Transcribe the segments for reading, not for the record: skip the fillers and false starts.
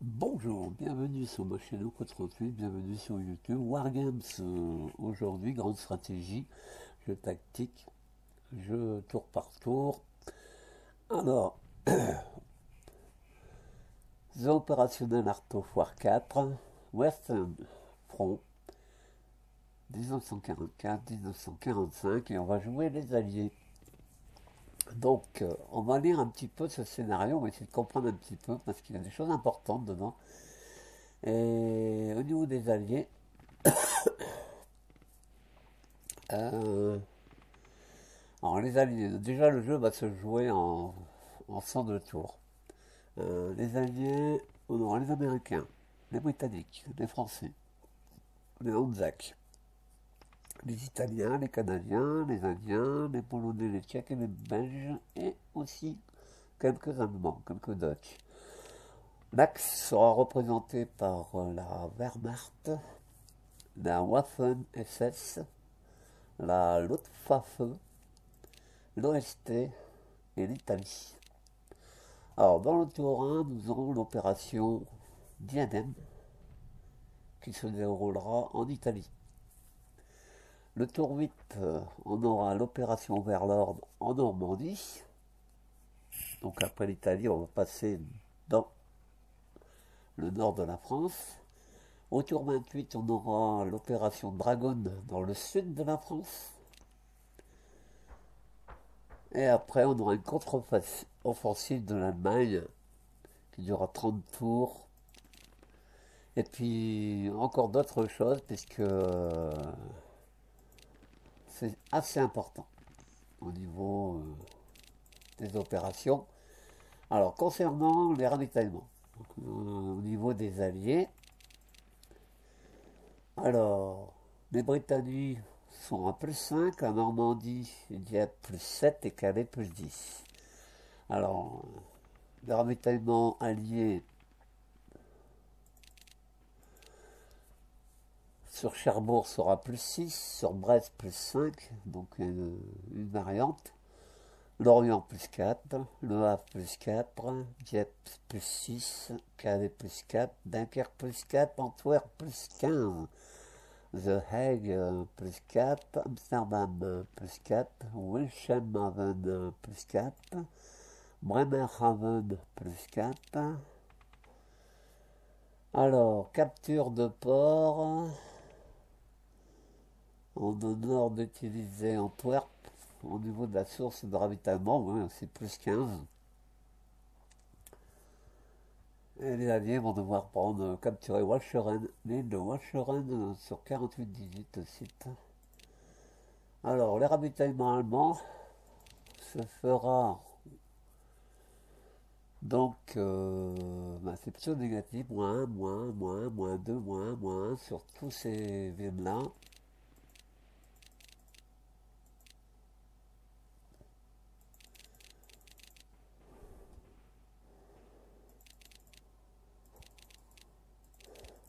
Bonjour, bienvenue sur ma chaîne Oco38, bienvenue sur YouTube. Wargames, aujourd'hui, grande stratégie, jeu tactique, jeu tour par tour. Alors, The Opérationnel Art of War 4, Western Front, 1944-1945, et on va jouer les alliés. Donc, on va lire un petit peu ce scénario, on va essayer de comprendre un petit peu, parce qu'il y a des choses importantes dedans. Et au niveau des alliés, euh, alors les alliés, déjà le jeu va se jouer en 102 tours. Les alliés, on aura les Américains, les Britanniques, les Français, les Anzacs, les Italiens, les Canadiens, les Indiens, les Polonais, les Tchèques et les Belges, et aussi quelques Allemands, quelques Dutch. L'Axe sera représenté par la Wehrmacht, la Waffen-SS, la Luftwaffe, l'OST et l'Italie. Alors, dans le tour 1, nous aurons l'opération Diadème qui se déroulera en Italie. Le tour 8, on aura l'opération Overlord en Normandie. Donc, après l'Italie, on va passer dans le nord de la France. Au tour 28, on aura l'opération Dragon dans le sud de la France. Et après, on aura une contre-offensive de l'Allemagne qui durera 30 tours. Et puis encore d'autres choses, puisque c'est assez important au niveau des opérations. Alors, concernant les ravitaillements, au niveau des alliés, alors, les Britanniques sont à +5, en Normandie, il y a +7 et Calais +10. Alors, les ravitaillements alliés sur Cherbourg sera +6, sur Brest +5, donc une variante. Lorient +4, Le Havre +4, Dieppe +6, Calais +4, Dunkerque +4, Antwerp +15, The Hague +4, Amsterdam +4, Wilhelmshaven +4, Bremerhaven +4. Alors, capture de port, on honore d'utiliser Antwerp au niveau de la source de ravitaillement, ouais, c'est +15. Et les alliés vont devoir capturer Walcheren, l'île de Walcheren sur 48-18 site. Alors, les ravitaillements allemands se fera donc, c'est plutôt négatif, -1, -2, -1 sur tous ces villes-là.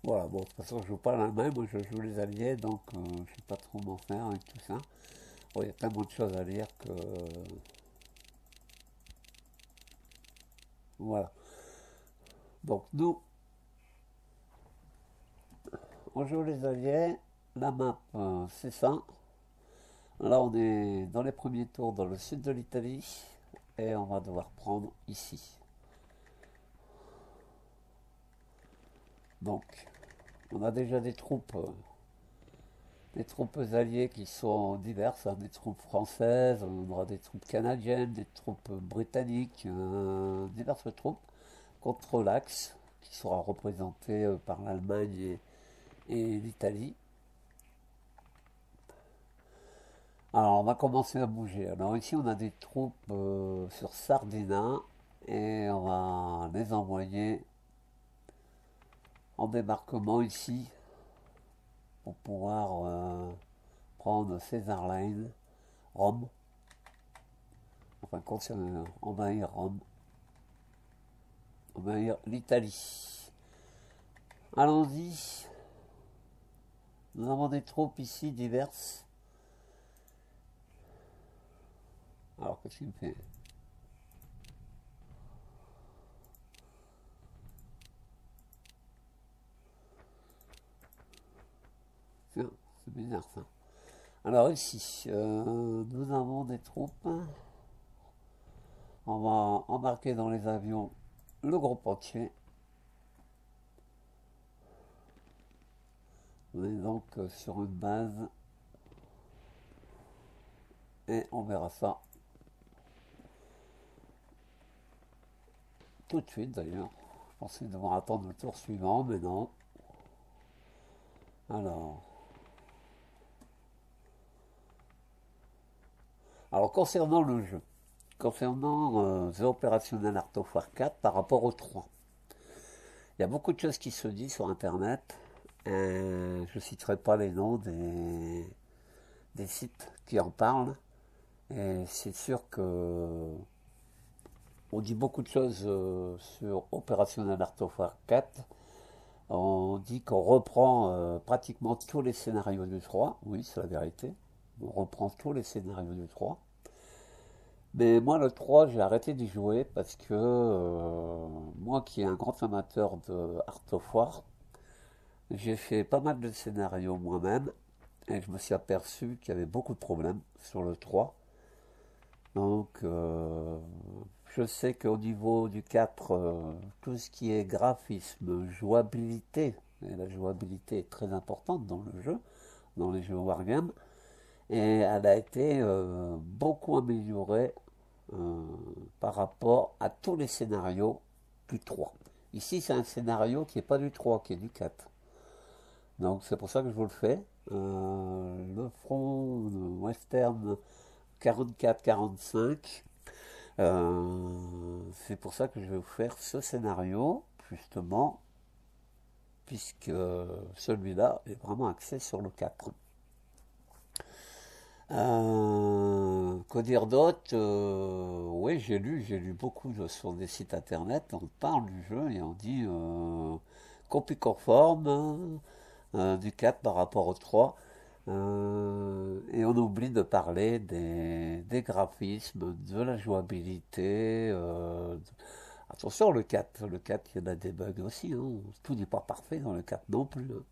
Voilà, bon, de toute façon, je joue pas l'Allemagne, moi je joue les Alliés, donc je sais pas trop m'en faire avec tout ça. Bon, il y a tellement de choses à lire que. Voilà. Donc, nous, on joue les Alliés, la map, c'est ça. Là, on est dans les premiers tours dans le sud de l'Italie, et on va devoir prendre ici. Donc, on a déjà des troupes alliées qui sont diverses, hein, des troupes françaises, on aura des troupes canadiennes, des troupes britanniques, diverses troupes contre l'Axe, qui sera représenté par l'Allemagne et l'Italie. Alors on va commencer à bouger. Alors ici on a des troupes sur Sardina et on va les envoyer en débarquement ici pour pouvoir prendre César Line, Rome, enfin envahir Rome, envahir l'Italie. Allons-y. Nous avons des troupes ici diverses. Alors qu'est-ce qu'il me fait? bizarre ça. Alors ici, nous avons des troupes. On va embarquer dans les avions le groupe entier. On est donc sur une base et on verra ça tout de suite d'ailleurs. Je pensais devoir attendre le tour suivant, mais non. Alors, concernant le jeu, concernant The Operational Art of War 4 par rapport au 3, il y a beaucoup de choses qui se disent sur internet. Je ne citerai pas les noms des sites qui en parlent. Et c'est sûr que on dit beaucoup de choses sur Operational Art of War 4. On dit qu'on reprend pratiquement tous les scénarios du 3. Oui, c'est la vérité. On reprend tous les scénarios du 3. Mais moi, le 3, j'ai arrêté d'y jouer parce que moi qui est un grand amateur de Art of War, j'ai fait pas mal de scénarios moi-même et je me suis aperçu qu'il y avait beaucoup de problèmes sur le 3. Donc, je sais qu'au niveau du 4, tout ce qui est graphisme, jouabilité, et la jouabilité est très importante dans le jeu, dans les jeux Wargame, et elle a été beaucoup améliorée par rapport à tous les scénarios du 3. Ici, c'est un scénario qui n'est pas du 3, qui est du 4. Donc, c'est pour ça que je vous le fais. Le front western 44-45. C'est pour ça que je vais vous faire ce scénario, justement, puisque celui-là est vraiment axé sur le 4. Quoi dire d'autre? Oui, j'ai lu beaucoup sur des sites internet. On parle du jeu et on dit copie conforme du 4 par rapport au 3. Et on oublie de parler des graphismes, de la jouabilité. Attention, le 4, il y en a des bugs aussi. Hein. Tout n'est pas parfait dans le 4 non plus. Hein.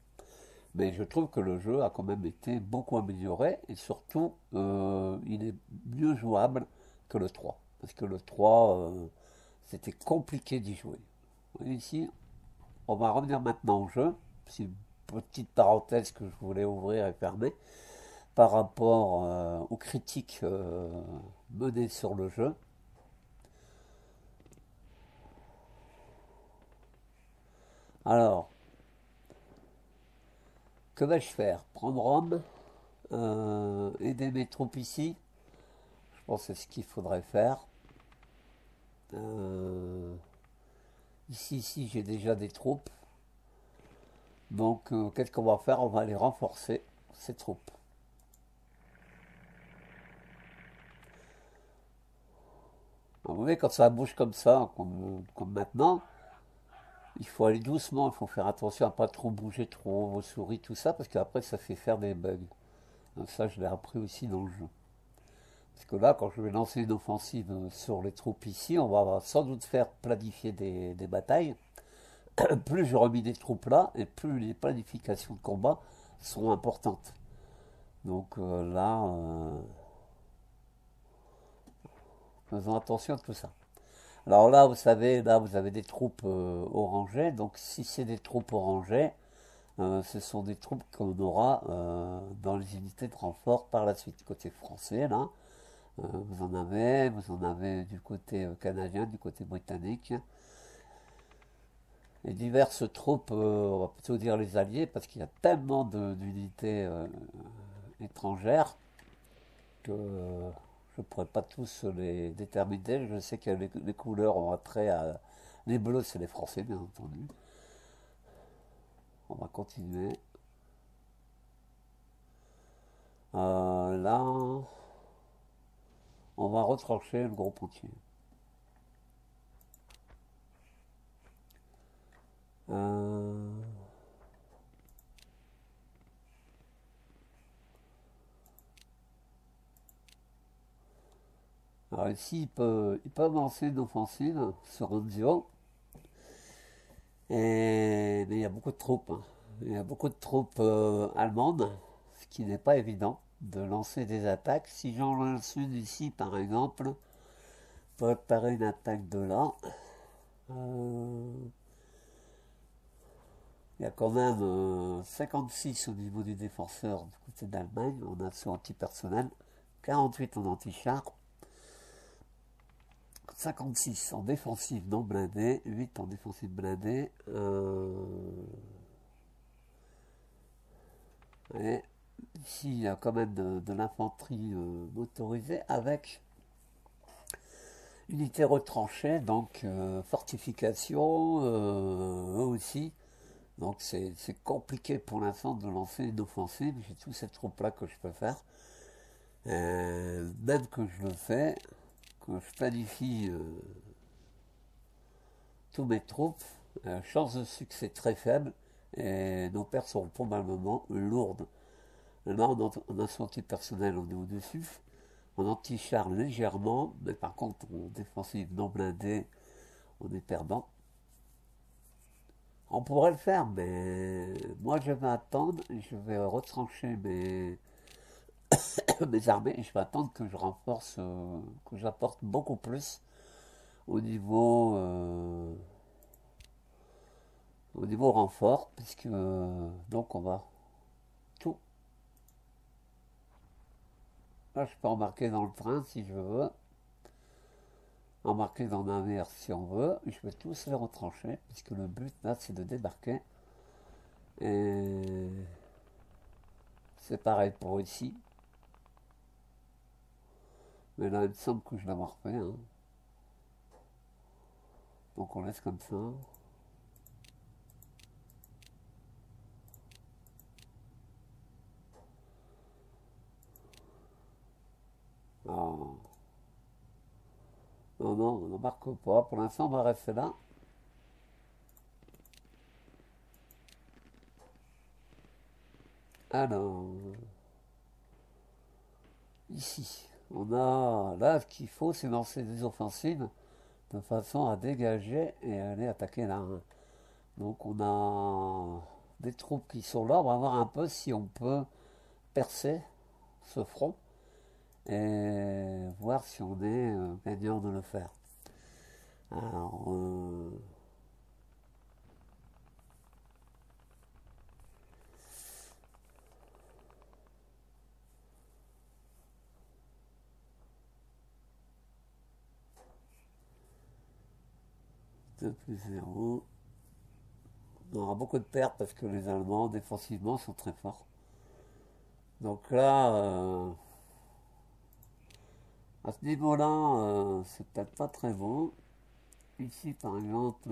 Mais je trouve que le jeu a quand même été beaucoup amélioré et surtout, il est mieux jouable que le 3. Parce que le 3, c'était compliqué d'y jouer. Et ici, on va revenir maintenant au jeu. C'est une petite parenthèse que je voulais ouvrir et fermer par rapport aux critiques menées sur le jeu. Alors, que vais-je faire? Prendre Rome, aider mes troupes ici. Je pense que c'est ce qu'il faudrait faire. Ici, j'ai déjà des troupes. Donc, qu'est-ce qu'on va faire? On va aller renforcer ces troupes. Vous voyez, quand ça bouge comme ça, comme maintenant, il faut aller doucement, il faut faire attention à pas trop bouger trop vos souris, tout ça, parce qu'après ça fait faire des bugs. Donc ça, je l'ai appris aussi dans le jeu. Parce que là, quand je vais lancer une offensive sur les troupes ici, on va sans doute faire planifier des batailles. Plus je remis des troupes là, et plus les planifications de combat seront importantes. Donc là, faisons attention à tout ça. Alors là, vous savez, là vous avez des troupes orangées. Donc si c'est des troupes orangées, ce sont des troupes qu'on aura dans les unités de renfort par la suite. Côté français, là, vous en avez du côté canadien, du côté britannique. Et diverses troupes, on va plutôt dire les alliés, parce qu'il y a tellement d'unités étrangères que je ne pourrais pas tous les déterminer. Je sais que les couleurs ont attrait à... Les bleus, c'est les Français, bien entendu. On va continuer. Là, on va retrancher le groupe entier. Alors ici, il peut lancer une offensive sur Anzio. Mais il y a beaucoup de troupes. Hein. Il y a beaucoup de troupes allemandes ce qui n'est pas évident de lancer des attaques. Si j'en lance une ici, par exemple, pour préparer une attaque de là, il y a quand même 56 au niveau du défenseur du côté d'Allemagne en assaut antipersonnel, 48 en anti-char, 56 en défensive non blindée, 8 en défensive blindée. Et ici, il y a quand même de l'infanterie motorisée avec unité retranchée, donc fortification aussi. Donc c'est compliqué pour l'instant de lancer une offensive. J'ai tous ces troupes-là que je peux faire. Même que je le fais, que je planifie tous mes troupes, chance de succès très faible et nos pertes seront probablement lourdes. Là, on a son anti-personnel, on est au-dessus. En anti-char légèrement, mais par contre, en défensive non blindée, on est perdant. On pourrait le faire, mais moi je vais attendre, je vais retrancher mes armées et je vais attendre que je renforce, que j'apporte beaucoup plus au niveau renfort, puisque donc on va tout. Là, je peux embarquer dans le train si je veux, embarquer dans le navire si on veut. Je vais tous les retrancher, puisque le but là, c'est de débarquer. Et c'est pareil pour ici. Mais là, il me semble que je l'ai fait. Hein. Donc on laisse comme ça. Ah. Non, non, on n'embarque pas. Pour l'instant, on va rester là. Alors, ici, on a là ce qu'il faut, c'est lancer des offensives de façon à dégager et aller attaquer là. Donc on a des troupes qui sont là. On va voir un peu si on peut percer ce front et voir si on est gagnant de le faire. Alors, deux plus 0. On aura beaucoup de pertes parce que les Allemands défensivement sont très forts. Donc là, à ce niveau-là, c'est peut-être pas très beau. Ici, par exemple,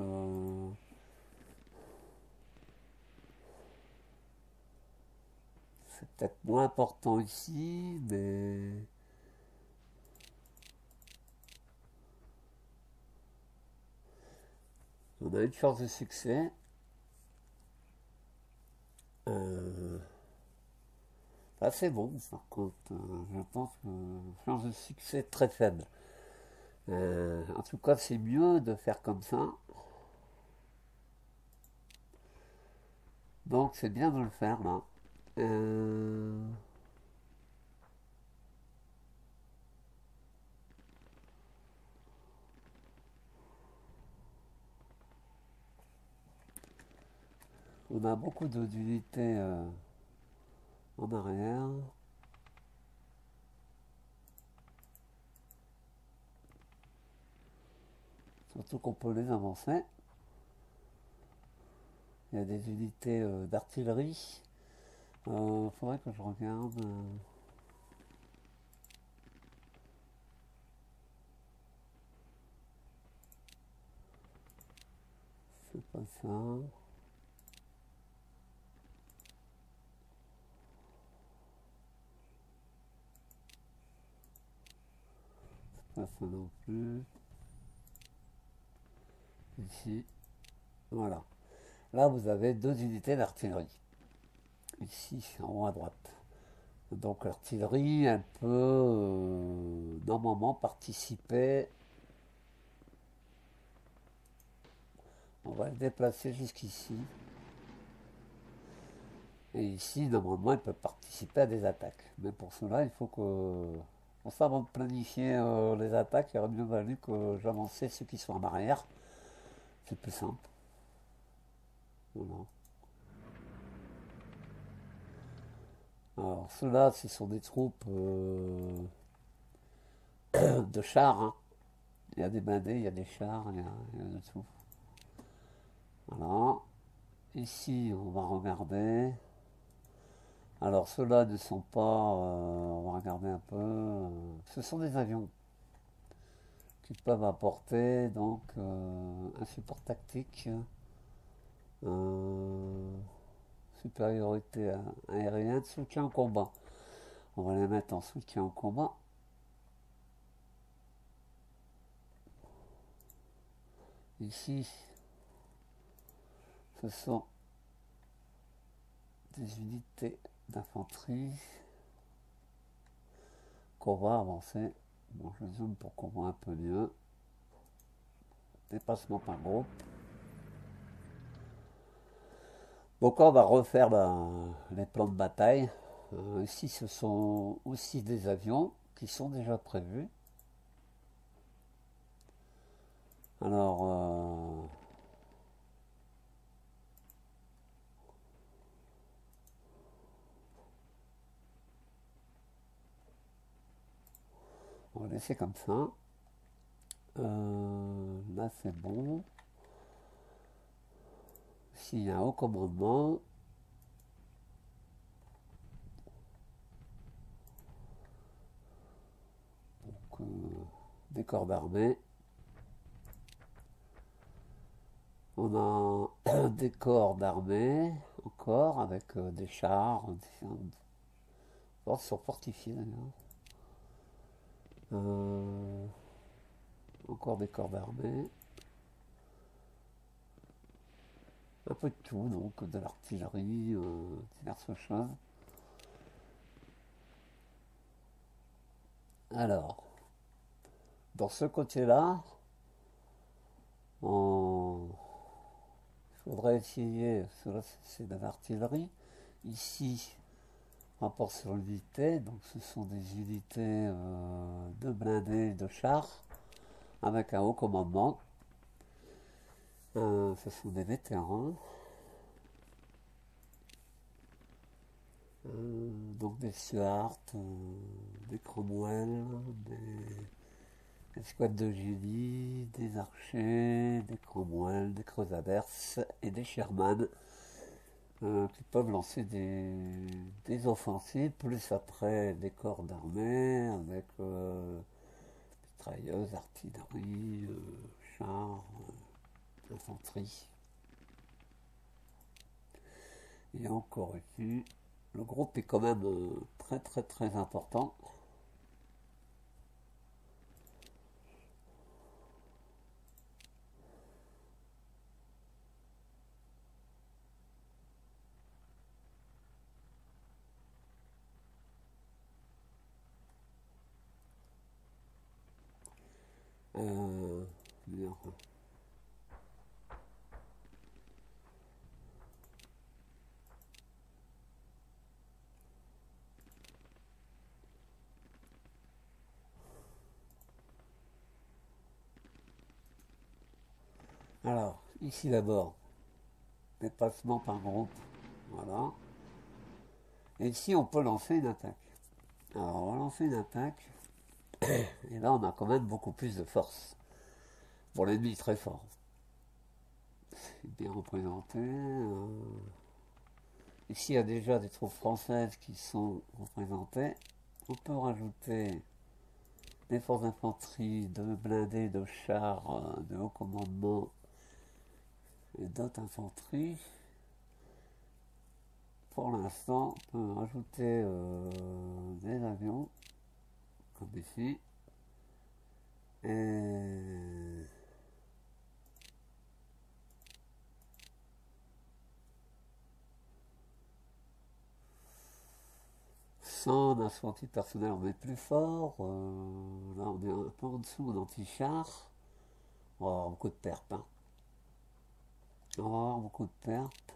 c'est peut-être moins important ici, mais on a une chance de succès. C'est bon, par contre, je pense que chance de succès très faible. En tout cas, c'est mieux de faire comme ça. Donc, c'est bien de le faire là. On a beaucoup d'unités en arrière. Surtout qu'on peut les avancer. Il y a des unités d'artillerie. Faudrait que je regarde. C'est pas ça. C'est pas ça non plus. Ici. Voilà. Là, vous avez deux unités d'artillerie. Ici, en haut à droite. Donc l'artillerie, elle peut normalement participer. On va le déplacer jusqu'ici. Et ici, normalement, ils peuvent participer à des attaques. Mais pour cela, il faut que... Pour ça, avant de planifier les attaques, il aurait mieux valu que j'avançais ceux qui sont en arrière. C'est plus simple. Voilà. Alors, ceux-là, ce sont des troupes de chars, hein. Il y a des blindés, il y a des chars, il y a de tout. Voilà. Ici, on va regarder. Alors, ceux-là ne sont pas... on va regarder un peu. Ce sont des avions qui peuvent apporter donc un support tactique, euh, supériorité aérienne, soutien au combat. On va les mettre en soutien au combat. Ici, ce sont des unités d'infanterie qu'on va avancer. Bon, je zoome pour qu'on voit un peu mieux. Déplacement par groupe. Donc on va refaire les plans de bataille. Ici, ce sont aussi des avions qui sont déjà prévus. Alors, on va laisser comme ça. Là, c'est bon. S'il y a un haut commandement, donc, des corps d'armée. On a des corps d'armée encore avec des chars, différentes forces sont fortifiées d'ailleurs. Encore des corps d'armée. Un peu de tout, donc de l'artillerie, diverses choses. Alors, dans ce côté-là, il faudrait essayer, cela c'est de l'artillerie. Ici, rapport sur l'unité, donc ce sont des unités de blindés, de chars, avec un haut commandement. Ce sont des vétérans. Donc des Stuart, des Cromwell, des squads de génie, des archers, des Cromwell, des Crusaders et des Sherman qui peuvent lancer des offensives, plus après des corps d'armée avec mitrailleuses, artillerie, chars, infanterie. Et encore ici, le groupe est quand même très très très important. Euh, Alors, ici d'abord, déplacement par groupe. Voilà. Et ici, on peut lancer une attaque. Alors, on va lancer une attaque. Et là, on a quand même beaucoup plus de force. Pour l'ennemi, très fort. C'est bien représenté. Ici, il y a déjà des troupes françaises qui sont représentées. On peut rajouter des forces d'infanterie, de blindés, de chars, de haut commandement et d'autres infanteries. Pour l'instant, on peut rajouter des avions, comme ici. Et 100 d'infanterie anti-personnel, on est plus fort. Là, on est un peu en dessous en anti-char. On va avoir beaucoup de pertes. Hein. On va avoir beaucoup de pertes.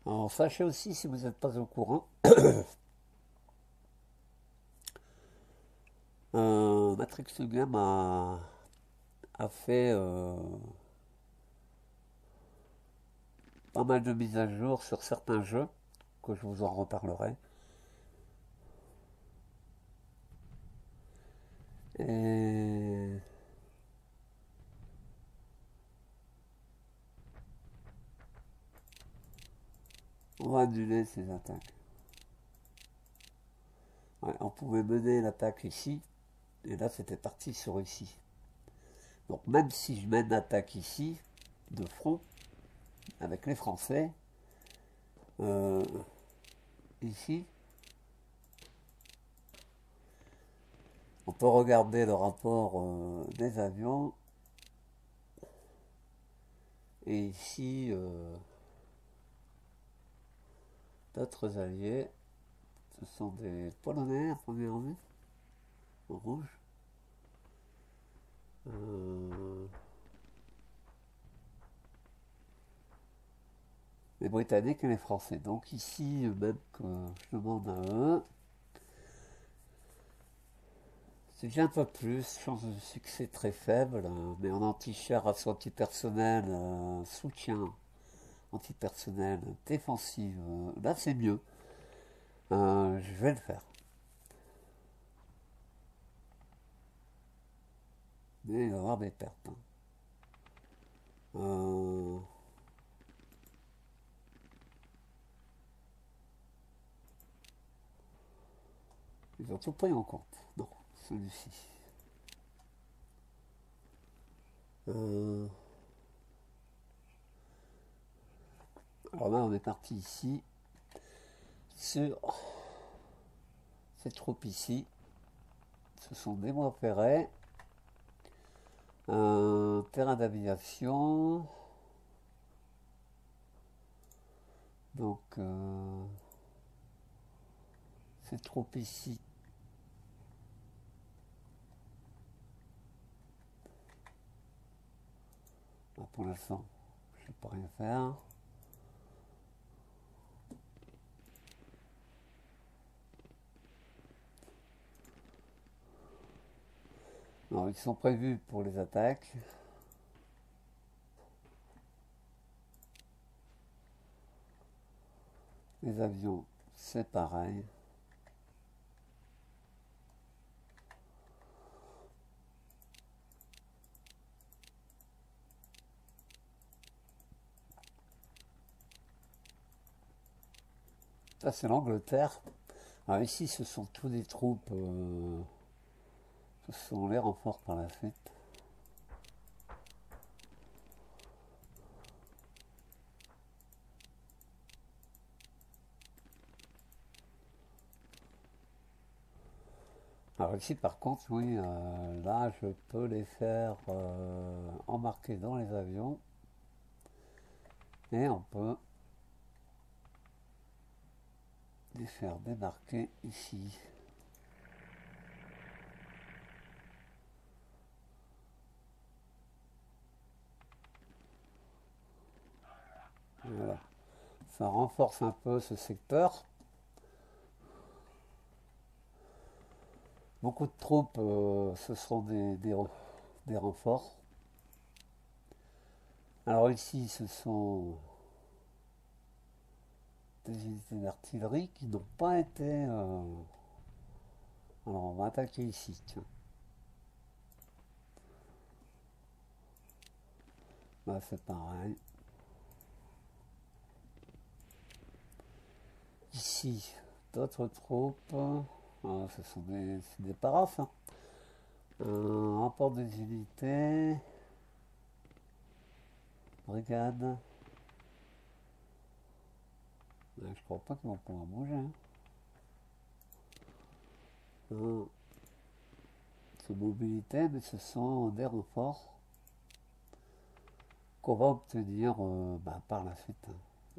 Alors sachez aussi, si vous n'êtes pas au courant, Matrix Game a fait pas mal de mises à jour sur certains jeux, que je vous en reparlerai. Et on va annuler ces attaques. Ouais, on pouvait mener l'attaque ici, et là c'était parti sur ici. Donc même si je mène l'attaque ici, de front, avec les Français, ici, on peut regarder le rapport des avions, et ici, d'autres alliés, ce sont des Polonais à première vue, en rouge. Les Britanniques et les Français. Donc ici, même que je demande à eux, c'est bien un peu plus, chance de succès très faible, mais en anti-char, assaut antipersonnel, soutien antipersonnel, défensif, là c'est mieux. Je vais le faire. Mais il va y avoir des pertes. Ils ont tout pris en compte. Non, celui-ci. Alors là, on est parti ici sur ces troupes ici. Ce sont des voies ferrées, un terrain d'aviation. Donc, ces troupes ici. Pour l'instant, je ne peux rien faire. Non, ils sont prévus pour les attaques. Les avions, c'est pareil. Ça, c'est l'Angleterre. Alors ici, ce sont tous des troupes. Ce sont les renforts par la suite. Alors ici, par contre, oui, là, je peux les faire embarquer dans les avions. Et on peut les faire débarquer ici. Voilà. Ça renforce un peu ce secteur. Beaucoup de troupes, ce sont des renforts. Alors ici, ce sont des unités d'artillerie qui n'ont pas été... Alors on va attaquer ici, tiens. Là c'est pareil. Ici, d'autres troupes. Ah, ce sont des parafs. Hein. Rapport des unités. Brigade. Je crois pas qu'ils vont pouvoir bouger. Hein. C'est mobilité, mais ce sont des renforts qu'on va obtenir par la suite.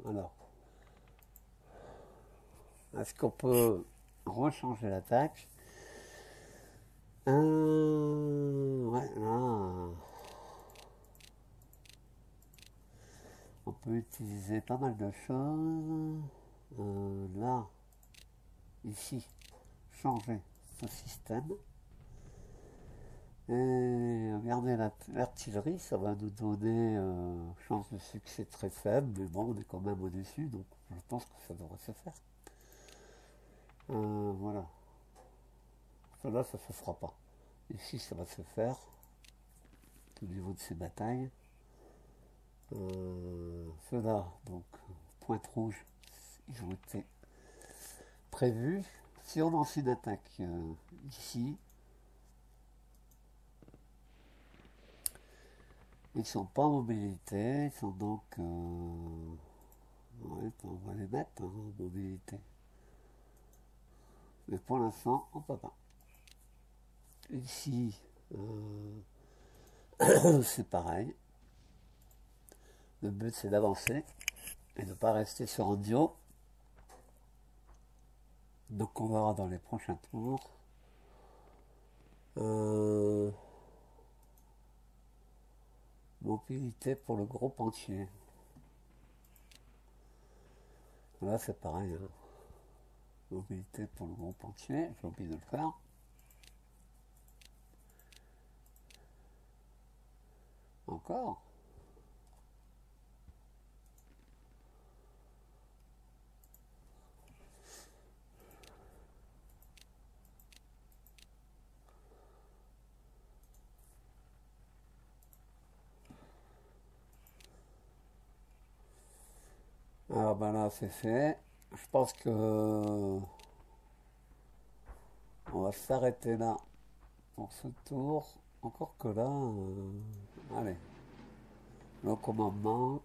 Alors, est-ce qu'on peut rechanger l'attaque? Ouais, là, on peut utiliser pas mal de choses. Là, ici, changer ce système. Et regardez l'artillerie, ça va nous donner chance de succès très faible, mais bon, on est quand même au-dessus, donc je pense que ça devrait se faire. Voilà. Cela, ça se fera pas. Ici, ça va se faire au niveau de ces batailles. Ceux-là, donc, pointe rouge, ils ont été prévus. Si on lance une attaque ici, ils ne sont pas en mobilité, ils sont donc... ouais, on va les mettre en mobilité. Mais pour l'instant, on ne peut pas. Ici, c'est pareil. Le but, c'est d'avancer et de ne pas rester sur un duo. Donc on verra dans les prochains tours. Mobilité pour le groupe entier. Là c'est pareil. Hein. Mobilité pour le groupe entier. J'ai oublié de le faire. Encore. Alors ben là c'est fait. Je pense que on va s'arrêter là pour ce tour. Encore que là, allez, le commandement.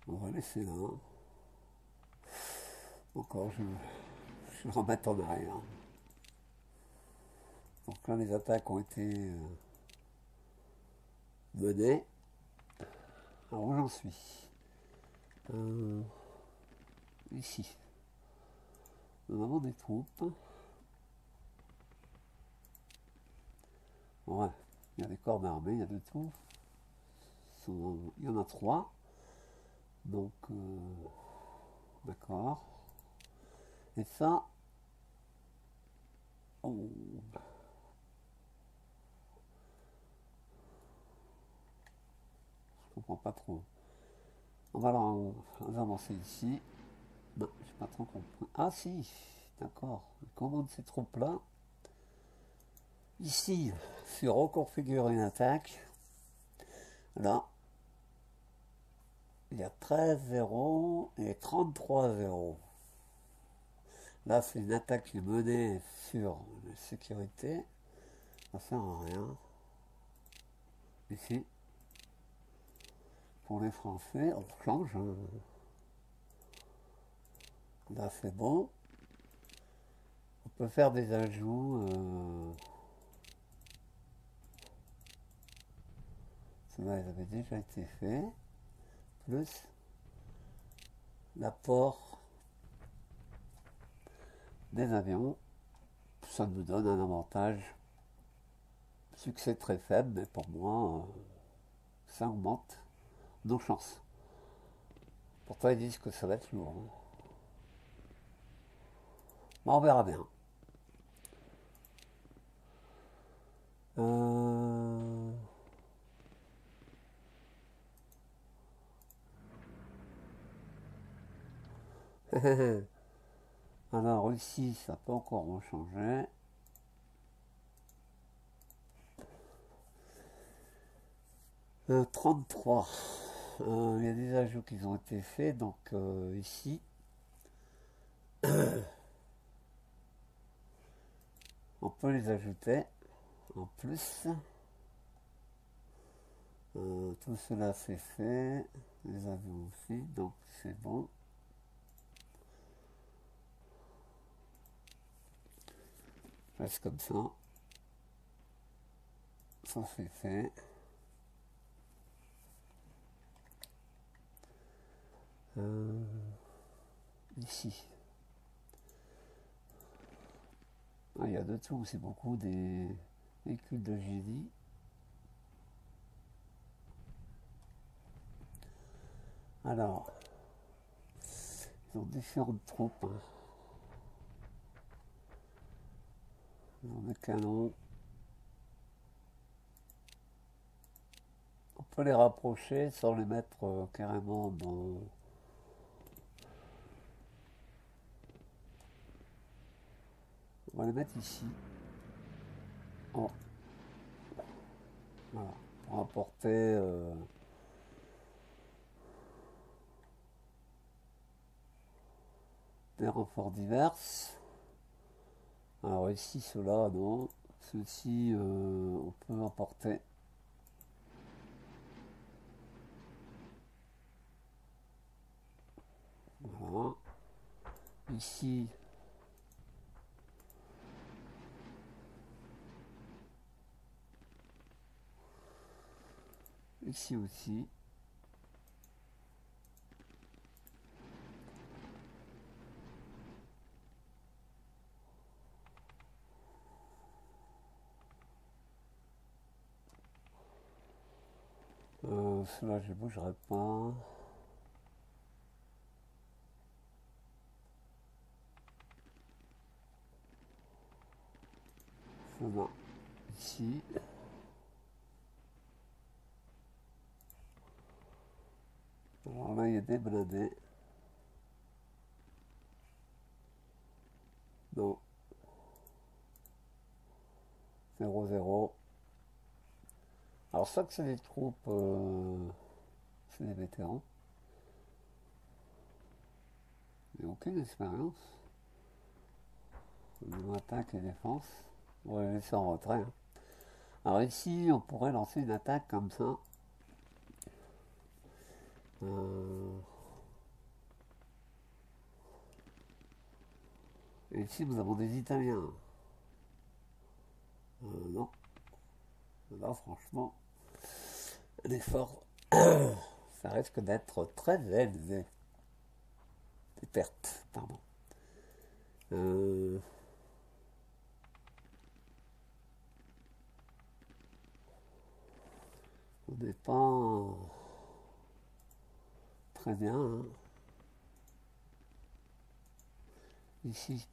On va laisser là. Encore, je vais remettre en arrière. Donc là, les attaques ont été menées. Alors où j'en suis ici. Nous avons des troupes. Ouais, il y a des corps d'armée, il y a de tout. Il y en a 3. Donc, d'accord. Et ça, oh, je comprends pas trop. On va alors avancer ici. Non, je n'ai pas trop compris. Ah si, d'accord. Il commande ces troupes-là. Ici, sur reconfigurer une attaque, là, il y a 13-0 et 33-0. Là, c'est une attaque qui est menée sur la sécurité. Ça sert à rien. Ici, pour les Français, on change. Là, c'est bon. On peut faire des ajouts. Cela, ils avaient déjà été faits. Plus l'apport des avions. Ça nous donne un avantage. Succès très faible, mais pour moi, ça augmente nos chances. Pourtant, ils disent que ça va être lourd. Hein. Mais on verra bien. Alors ici, ça peut encore changer. « 33. Il y a des ajouts qui ont été faits, donc ici, on peut les ajouter en plus. Tout cela c'est fait, les avions aussi, donc c'est bon. Je reste comme ça. Ça c'est fait. Ici. Ah, il y a de tout, c'est beaucoup des véhicules de génie. Alors, ils ont différentes troupes, hein. Ils ont des canons. On peut les rapprocher sans les mettre carrément dans... On va les mettre ici. Oh, voilà. Pour apporter des renforts divers. Alors ici, ceux-là, non. Ceux-ci, on peut apporter. Voilà. Ici, ici aussi. Ceux-là, je ne bougerai pas. Ceux-là, ici. Alors là, il y a des blindés. Non. 0-0. Alors ça que c'est des troupes, c'est des vétérans. Il n'y a aucune expérience. Niveau attaque et défense. On va les laisser en retrait, hein. Alors ici, on pourrait lancer une attaque comme ça. Et ici, nous avons des Italiens. Non. Là, franchement, l'effort, ça risque d'être très élevé. Des pertes, pardon. On n'est pas très bien, hein. Ici.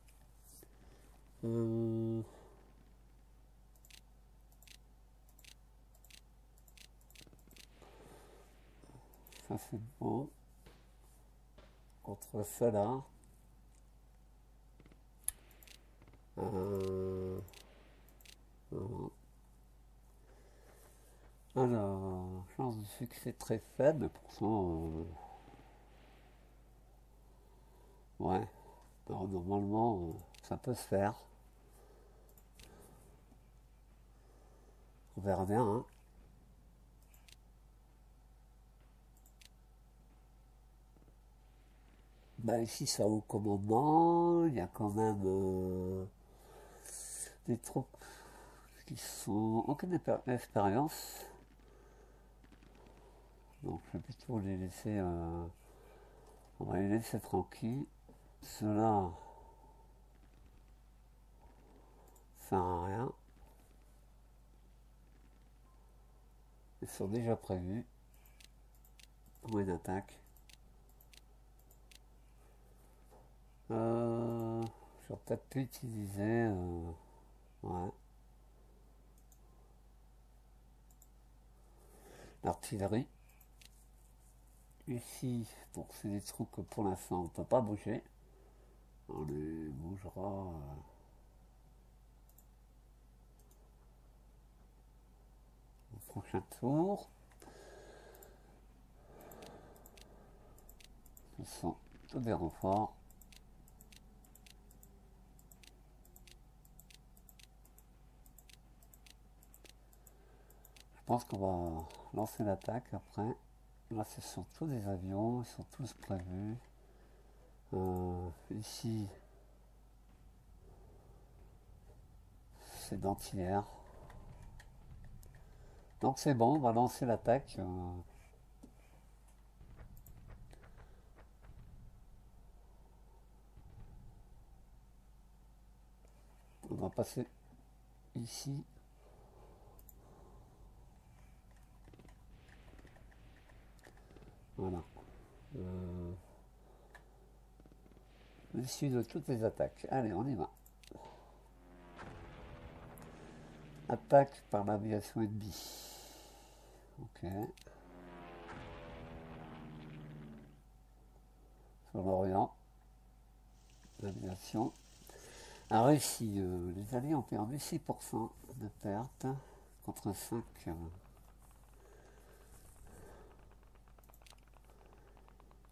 Ça c'est bon. Contre cela. Voilà. Alors, chance de succès très faible, mais pourtant, ouais. Alors, normalement, ça peut se faire. On verra bien, hein. Bah, ici, ça au commandement, il y a quand même des troupes qui sont aucune expérience. Donc, je vais plutôt les laisser. On va les laisser tranquilles. Ceux-là, ça sert à rien. Ils sont déjà prévus pour une attaque. J'aurais peut-être pu utiliser ouais, l'artillerie. Ici, bon, c'est des trucs que pour l'instant on ne peut pas bouger. On les bougera au prochain tour. Ce sont tous des renforts. Je pense qu'on va lancer l'attaque après. Là, ce sont tous des avions, ils sont tous prévus. Ici, c'est d'antillaire. Donc c'est bon, on va lancer l'attaque. On va passer ici. Voilà. L'issue de toutes les attaques. Allez, on y va. Attaque par l'aviation ennemie. Ok. Sur l'Orient. L'aviation a réussi. Les Alliés ont perdu 6% de pertes contre 5.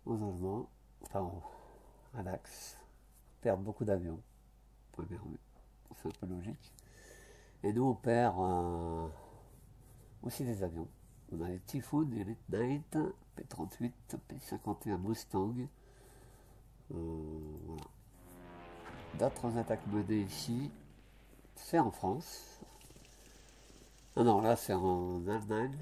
Aux Allemands. Enfin, à l'Axe. Perdent beaucoup d'avions. Première vue. C'est un peu logique. Et nous, on perd aussi des avions. On a les Typhoon, les Night, P-38, P-51 Mustang. Voilà. D'autres attaques menées ici, c'est en France. Ah non, là c'est en Allemagne.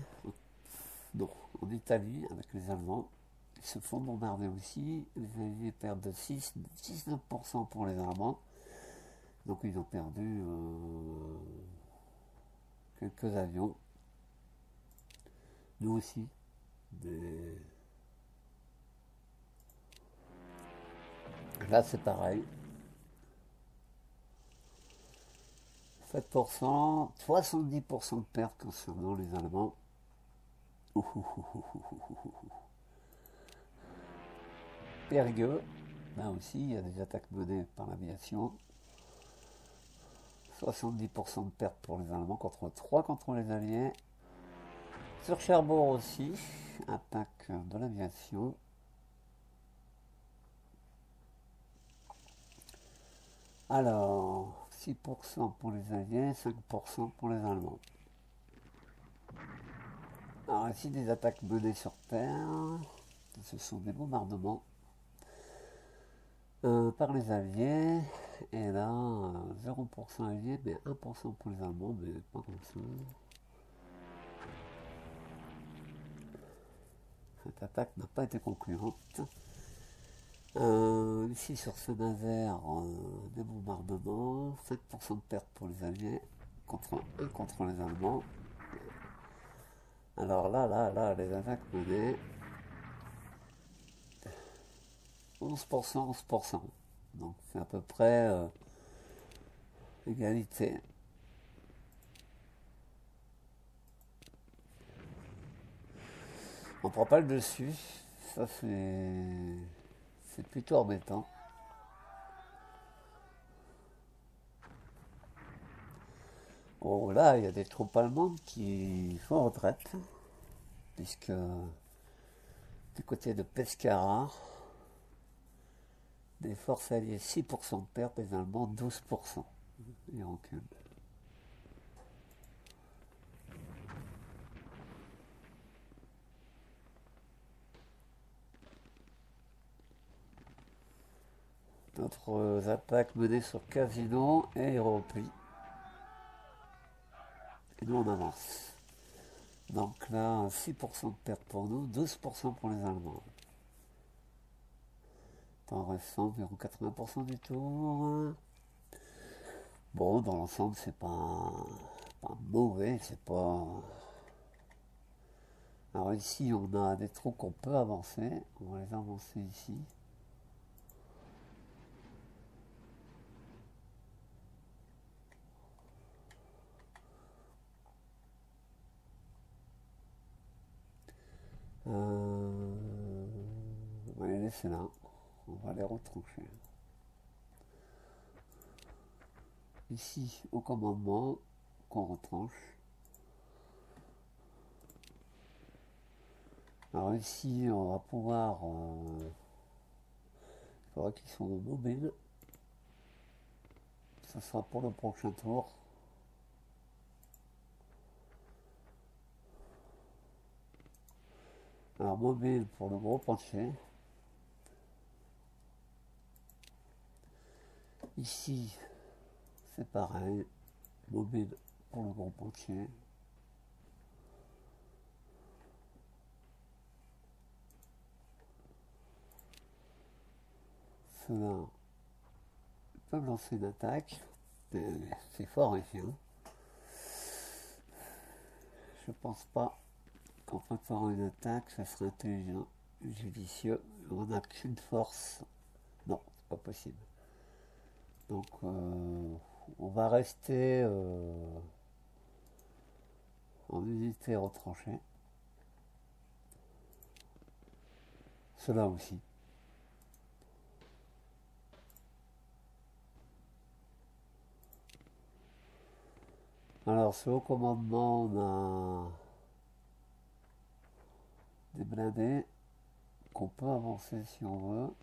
Non, en Italie, avec les Allemands. Ils se font bombarder aussi. Les Alliés perdent de 19% pour les Allemands. Donc ils ont perdu quelques avions. Nous aussi. Là c'est pareil. 7%, 70% de pertes concernant les Allemands. Périgueux, là aussi il y a des attaques menées par l'aviation. 70% de pertes pour les Allemands contre 3 contre les Alliés. Sur Cherbourg aussi, attaque de l'aviation. Alors, 6% pour les Alliés, 5% pour les Allemands. Alors ici des attaques menées sur terre. Ce sont des bombardements par les Alliés. Et là, 0% Alliés, mais 1% pour les Allemands, mais pas comme ça. Cette attaque n'a pas été concluante. Ici sur Saint-Nazaire, des bombardements, 5% de pertes pour les Alliés, contre 1 contre les Allemands. Alors là, les attaques menées, 11%, 11%. Donc c'est à peu près égalité. On prend pas le dessus, ça c'est plutôt embêtant. Bon là il y a des troupes allemandes qui font en retraite, puisque du côté de Pescara, des forces alliées 6% de pertes, les Allemands 12%. Ils reculent. D'autres attaques menées sur Casino et repli. Et nous on avance. Donc là, 6% de pertes pour nous, 12% pour les Allemands. Temps restant, environ 80% du tour. Bon, dans l'ensemble, c'est pas mauvais, c'est pas... Alors ici, on a des trous qu'on peut avancer. On va les avancer ici. On va les laisser là. On va les retrancher. Ici, au commandement, qu'on retranche. Alors ici, on va pouvoir... il faudra qu'ils soient mobiles. Ça sera pour le prochain tour. Alors mobile pour le gros pontier. Ici, c'est pareil. Mobile pour le gros pontier. Ceux-là peuvent lancer une attaque. C'est fort ici. Hein. Je pense pas qu'en préparant une attaque, ça serait intelligent, judicieux. On n'a qu'une force. Non, c'est pas possible. Donc, on va rester en unité retranchée. Cela aussi. Alors, ce haut commandement, on a des blindés qu'on peut avancer si on veut.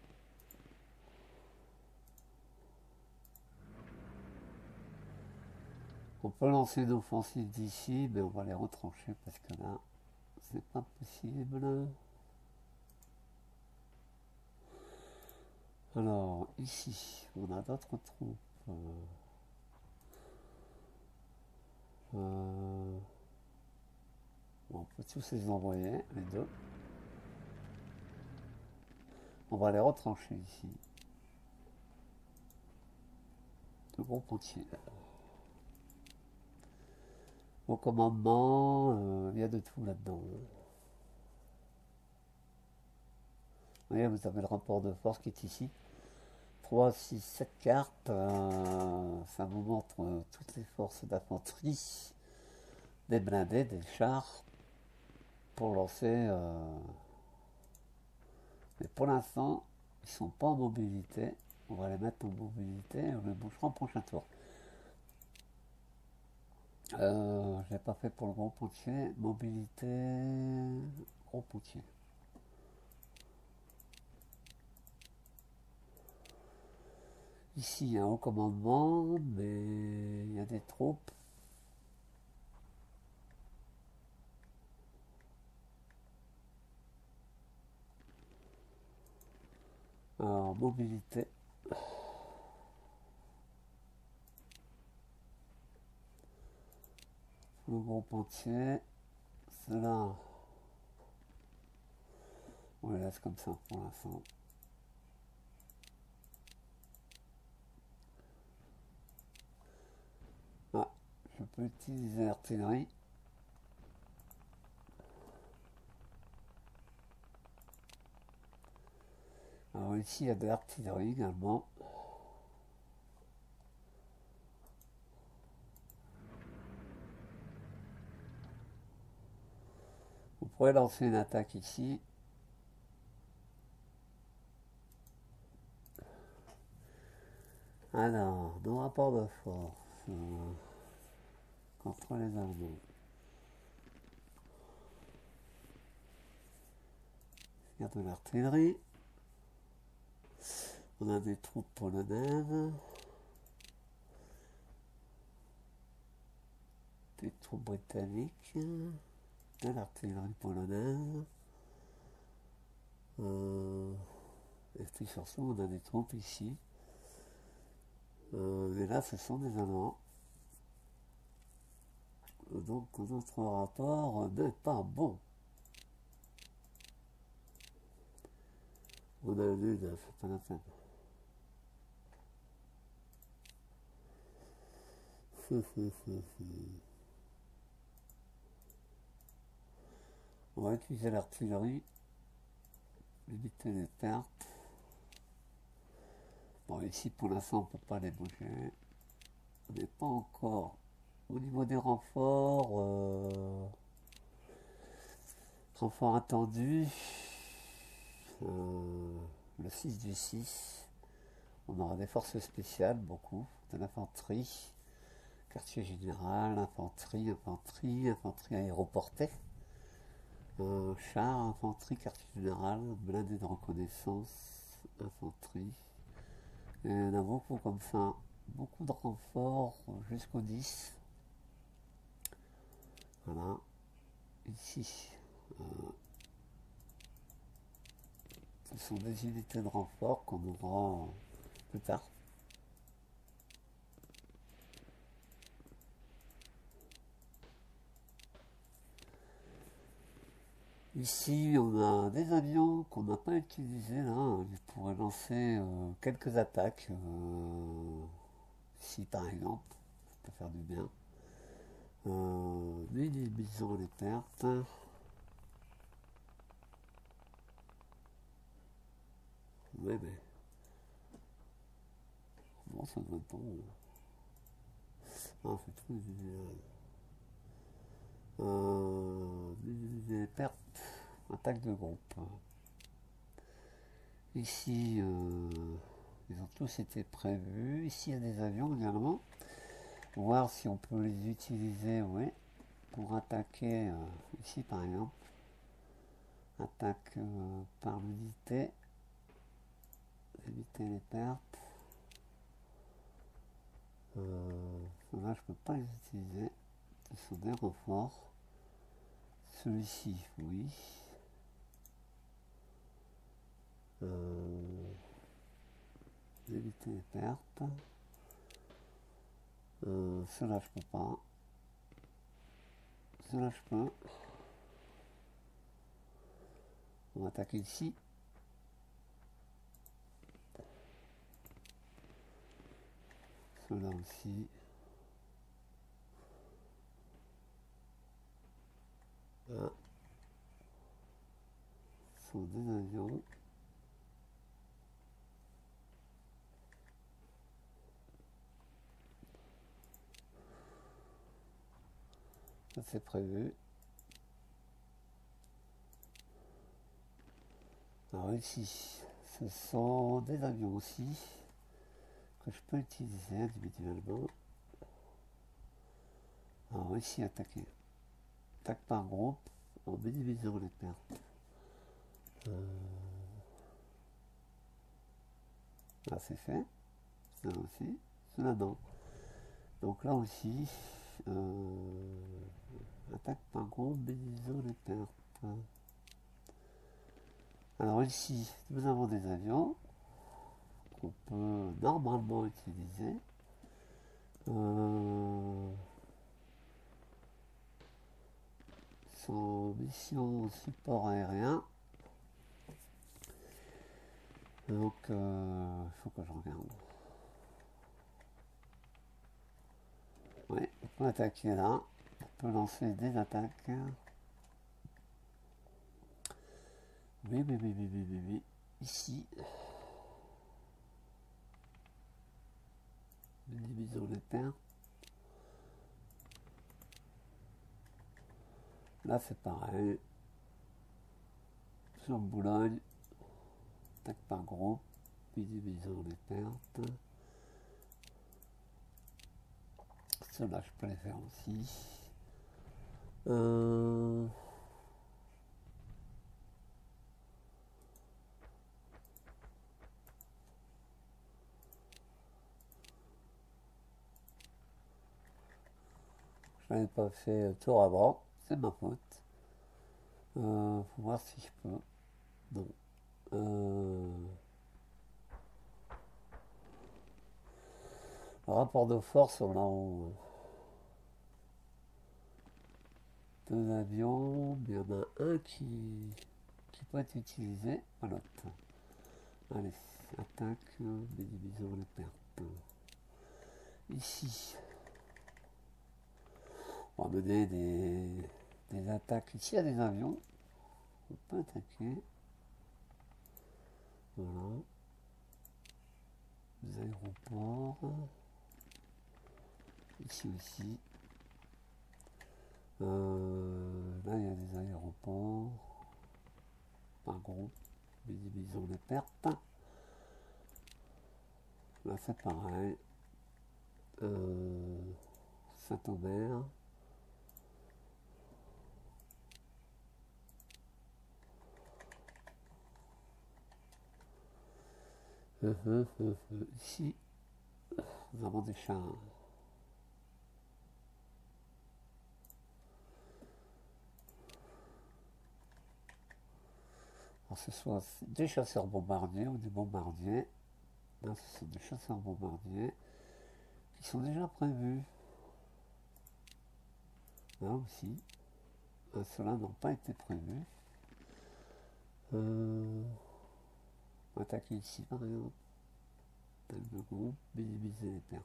On peut lancer une offensive d'ici, mais on va les retrancher parce que là, c'est pas possible. Alors, ici, on a d'autres troupes. On peut tous les envoyer, les deux. On va les retrancher ici. Le groupe entier. Au commandement, il y a de tout là-dedans. Vous voyez, vous avez le rapport de force qui est ici. 3, 6, 7 cartes. Ça vous montre toutes les forces d'infanterie, des blindés, des chars, pour lancer. Mais pour l'instant, ils ne sont pas en mobilité. On va les mettre en mobilité et on les bouchera au prochain tour. Je ne l'ai pas fait pour le gros pontier. Mobilité, gros pontier. Ici, il y a un haut commandement, mais il y a des troupes. Alors, mobilité. Le gros pontier. Cela, on les laisse comme ça pour l'instant. Ah, je peux utiliser l'artillerie. Alors ici, il y a de l'artillerie également. Vous pourrez lancer une attaque ici. Alors, nos rapports de force contre les Allemands. Il y a de l'artillerie. On a des troupes polonaises. Des troupes britanniques. De l'artillerie polonaise. Et puis surtout, on a des troupes ici. Et là, ce sont des Allemands. Donc, notre rapport n'est pas bon. On a un nul, c'est pas la peine. On va utiliser l'artillerie, limiter les pertes. Bon, ici pour l'instant on ne peut pas les bouger. On n'est pas encore au niveau des renforts. Renforts attendus. Le 6 du 6. On aura des forces spéciales, beaucoup. De l'infanterie. Quartier général, infanterie, infanterie aéroportée. Char, infanterie, quartier général, blindé de reconnaissance, infanterie. Et il y en a beaucoup comme ça, beaucoup de renforts jusqu'au 10. Voilà. Ici, ce sont des unités de renfort qu'on aura plus tard. Ici, on a des avions qu'on n'a pas utilisés là. Ils pourraient lancer quelques attaques Ici par exemple, ça peut faire du bien. Minimisons les pertes. Ouais, mais bon, ça doit être bon. Ah, c'est trop visuel. Minimiser les pertes. Attaque de groupe. Ici, ils ont tous été prévus. Ici, il y a des avions également. Voir si on peut les utiliser, oui, pour attaquer. Ici, par exemple, attaque par l'unité. Éviter les pertes. Là, je peux pas les utiliser. Ce sont des renforts. Celui-ci, oui. Éviter les pertes. Cela, je peux pas. Cela, je peux. On va attaquer ici. Cela aussi. Ah. Ce sont des avions. Ça, c'est prévu. Alors ici, ce sont des avions aussi que je peux utiliser individuellement. Alors ici, attaquer. Attaque par groupe en minimisant les pertes. Là, c'est fait. Ça aussi. Cela non. Donc là aussi, attaque par groupe, minimisant les pertes. Alors ici, nous avons des avions qu'on peut normalement utiliser. Sans mission support aérien. Donc, il faut que je regarde. Oui, on peut attaquer là. On peut lancer des attaques. Oui. Ici. Divisons les pertes. Là, c'est pareil. Sur Boulogne. Attaque par groupe. Puis divisons les pertes. Cela, je peux les faire aussi. Je n'avais pas fait tour avant, c'est ma faute. Faut voir si je peux. Non. Le rapport de force, on a en deux avions, mais il y en a un qui peut être utilisé, pas l'autre. Allez, attaque, divisons les pertes. Ici, on va mener des attaques. Ici, il y a des avions. On peut attaquer. Voilà. Des aéroports. Ici aussi. Là, il y a des aéroports. Par groupe. Divisons les pertes. Là, c'est pareil. Saint-Omer. Ici, nous avons des chars. Alors, ce soit des chasseurs bombardiers ou des bombardiers. Là, ce sont des chasseurs bombardiers qui sont déjà prévus. Là aussi. Ceux-là n'ont pas été prévus. Attaquer ici par exemple. Tel de groupe, minimiser les pertes.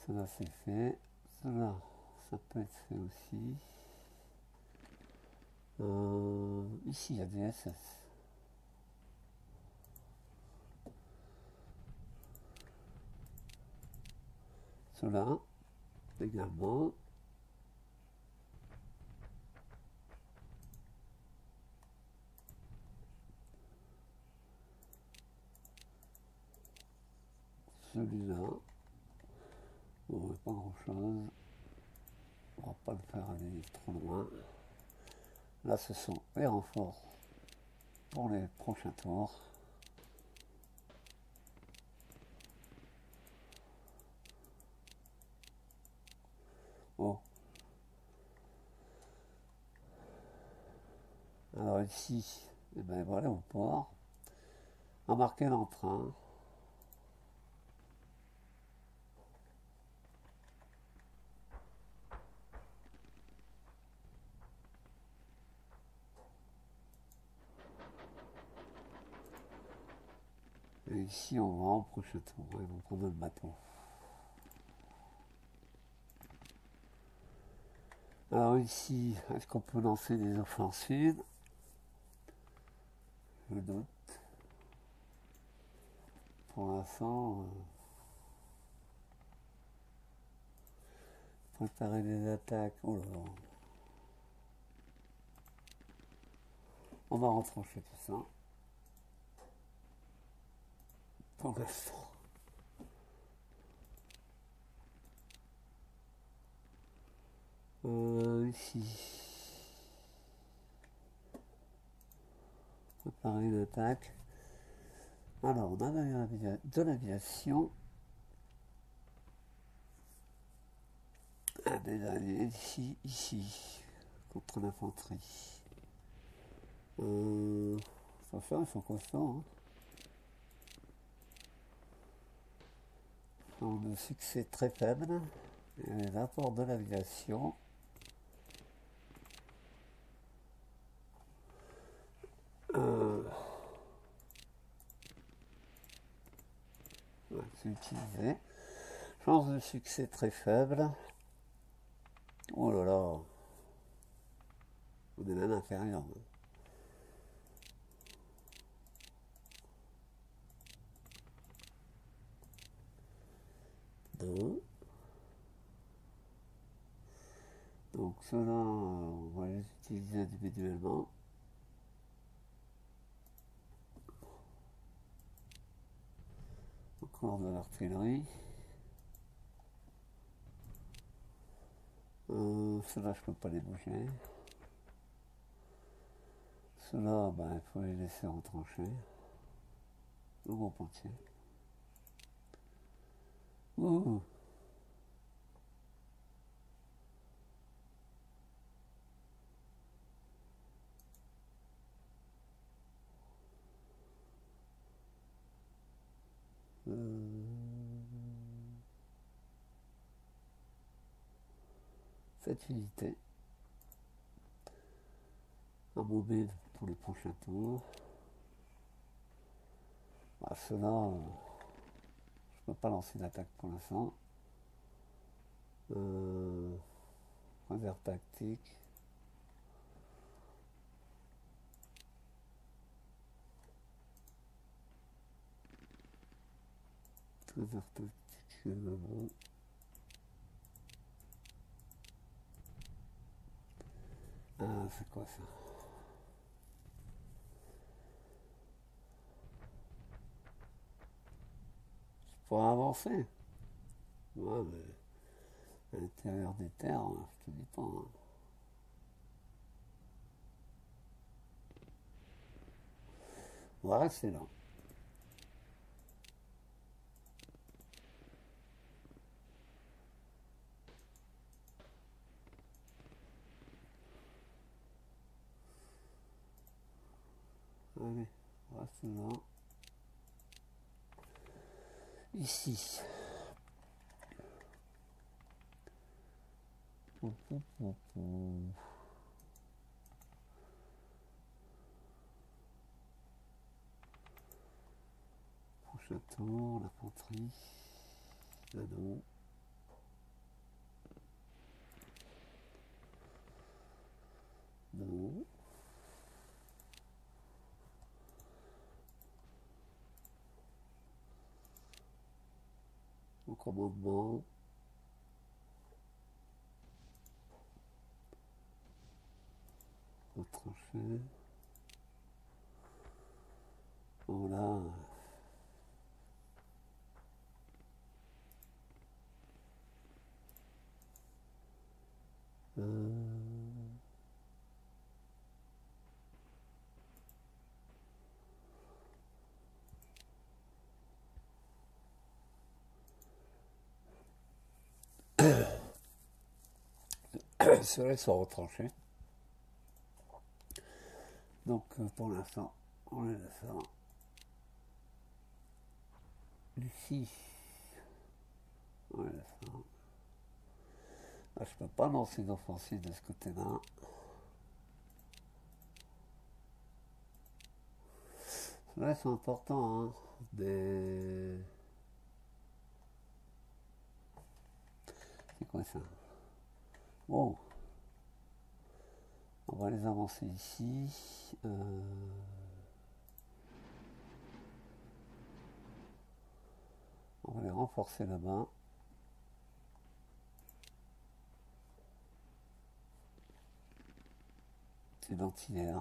Cela c'est fait. Cela, ça peut être fait aussi. Ici, il y a des SS. Cela également. Celui-là. Bon, pas grand chose. On va pas le faire aller trop loin. Là, ce sont les renforts pour les prochains tours. Bon. Alors ici, eh ben voilà au port. Embarquer l'entrain. Et ici, on va en prochain tour. Ils vont prendre le bateau. Alors ici, est-ce qu'on peut lancer des offensives? Je doute. Pour l'instant, préparer des attaques. Oh là là. On va retrancher tout ça. Pour l'instant. Ici. Préparer une attaque. Alors, on a de l'aviation. Des alliés ici, contre l'infanterie. Attention, ils sont constants. De succès très faible. Et les apports de l'aviation. C'est utilisé. Chance de succès très faible. Oh là là. On est même inférieur. Deux. Donc cela, on va les utiliser individuellement. Encore de l'artillerie. Cela, je ne peux pas les bouger. Cela, il faut les laisser retrancher. Le groupe entier. Ouh. Cette unité à mobile pour les prochains tours. Cela, je ne peux pas lancer d'attaque pour l'instant. Réserve tactique. Réserve tactique, bon. C'est quoi ça? Je pourrais avancer. Ouais, mais à l'intérieur des terres, je te dis pas. On va rester là. Allez, on reste là. Ici. Prochain tour, l'infanterie. Là non. Non. Au commandement. Au tranché. Voilà. Ceux-là sont retranchés. Donc pour l'instant, on est ça. Ici, on est ça. Là, je peux pas lancer d'offensive de ce côté-là. Là, c'est important, hein. Des... C'est quoi ça? Oh, on va les avancer ici. On va les renforcer là-bas. C'est l'antillaire.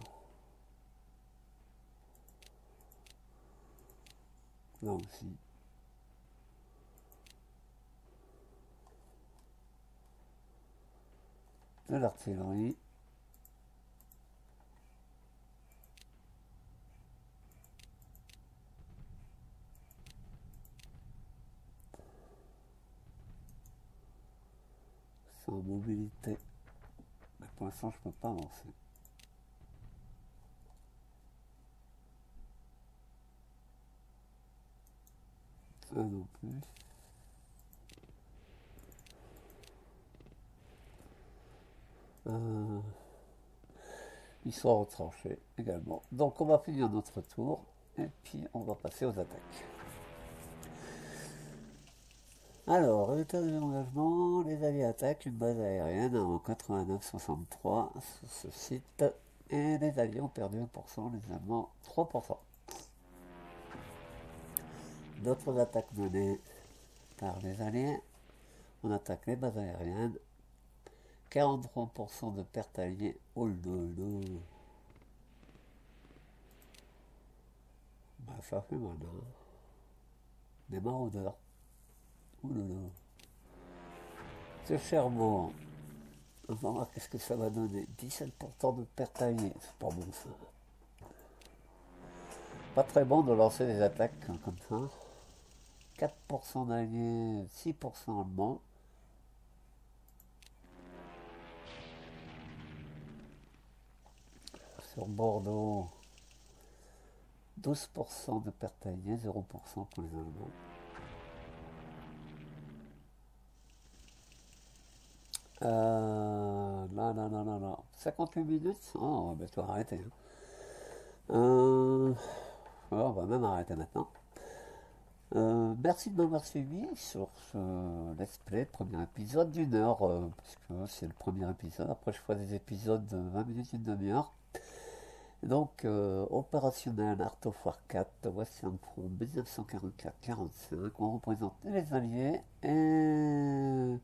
Là aussi. De l'artillerie. C'est en mobilité. Mais pour l'instant, je ne peux pas avancer. Ça non plus. Ils sont retranchés également. Donc on va finir notre tour et puis on va passer aux attaques. Alors, résultat de l'engagement, les alliés attaquent une base aérienne en 89-63 sur ce site et les alliés ont perdu 1%, les Allemands 3%. D'autres attaques menées par les alliés, on attaque les bases aériennes, 43% de pertes alliées, oh là. Bah, ça fait mal, hein. Des maraudeurs. Oh là là. C'est Cherbourg. On va voir qu'est-ce que ça va donner. 17% de pertes alliées. C'est pas bon ça. Pas très bon de lancer des attaques comme ça. 4% d'alliés, 6% allemands. Sur Bordeaux, 12% de pertes alliées, 0% pour les Allemands. Là. 58 minutes. Oh, on va bientôt arrêter. On va même arrêter maintenant. Merci de m'avoir suivi sur ce let's play, premier épisode d'1 heure, puisque c'est le premier épisode. Après, je ferai des épisodes de 20 minutes, une demi-heure. Donc, opérationnel Art of War 4, Western Front 1944-45, on représente les Alliés et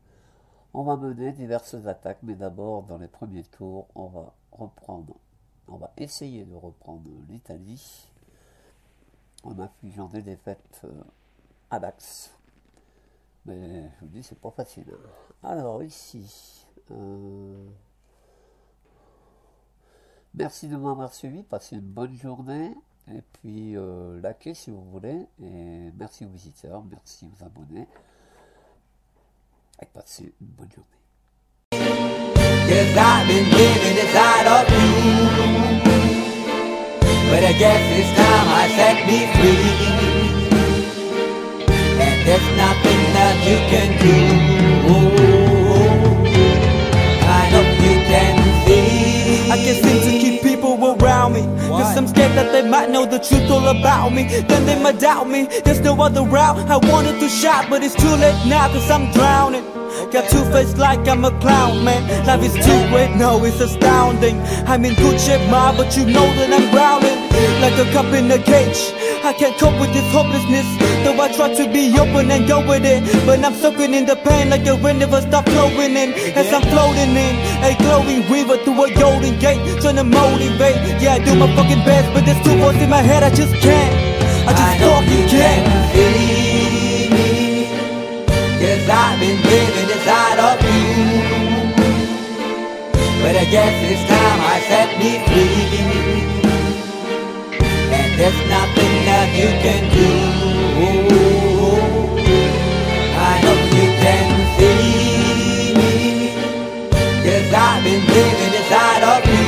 on va mener diverses attaques, mais d'abord, dans les premiers tours, on va essayer de reprendre l'Italie en infligeant des défaites à l'axe. Mais je vous dis, c'est pas facile. Alors, ici, merci de m'avoir suivi, passez une bonne journée, et puis likez si vous voulez, et merci aux visiteurs, merci aux abonnés, et passez une bonne journée. Yes, I've been living inside of you, but I guess this time I set me free, and there's nothing that you can do, I know you can see. I can't seem to keep people around me, cause I'm scared that they might know the truth all about me, then they might doubt me. There's no other route, I wanted to shout, but it's too late now cause I'm drowning. Got two face like I'm a clown, man. Life is too great, no, it's astounding. I'm in good shape, ma, but you know that I'm drowning like a cup in a cage. I can't cope with this hopelessness, though I try to be open and go with it. But I'm soaking in the pain like the wind never stop flowing in. As I'm floating in a glowing river through a golden gate, trying to motivate. Yeah, I do my fucking best, but there's two voices in my head, I just can't. I just fucking can't. See me, 'cause I've been living inside of you. But I guess it's time I set me free. And there's nothing that you can do. I know you can see me, 'cause I've been living inside of you.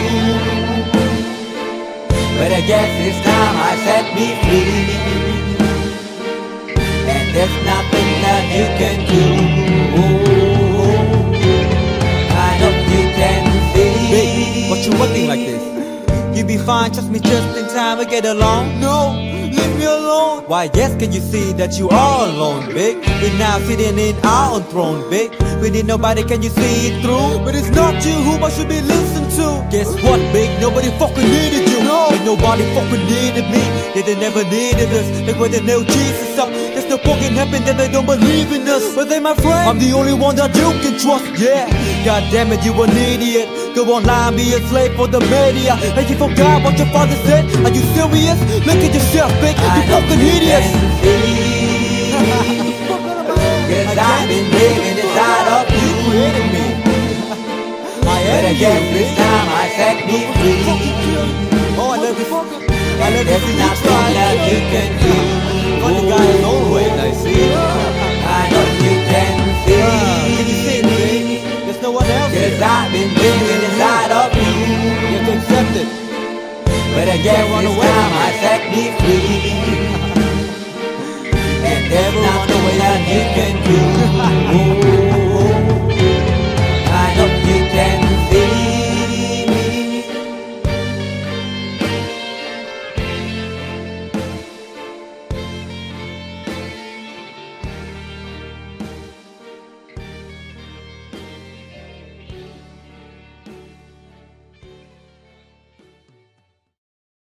But I guess it's time I set me free. And there's nothing that you can do. I know you can see. Baby, what you acting like this? You be fine, trust me, just in time to get along. No, leave me alone. Why, yes, can you see that you are alone, big? We're now sitting in our own throne, big. We need nobody, can you see it through? But it's not you who I should be listening to. Guess what, big? Nobody fucking needed you. No, ain't nobody fucking needed me. Yeah, they never needed us. Like when they nailed Jesus up, there's no fucking heaven that they don't believe in us. But they my friend, I'm the only one that you can trust. Yeah, god damn it, you an idiot. Go online, be a slave for the media. And you forgot what your father said? Are you serious? Look at yourself, big, you fucking idiots. Cause I've been living inside of you. But I guess this time I set me free. Oh, I love this. I love There's this. nothing that you can do. But the guy is always nice, see? I know you can see. Can you see it, baby? There's no one else here. Cause I've been living inside of you. You have to accept it. But I guess this time I set me free. And there's nothing that you can do.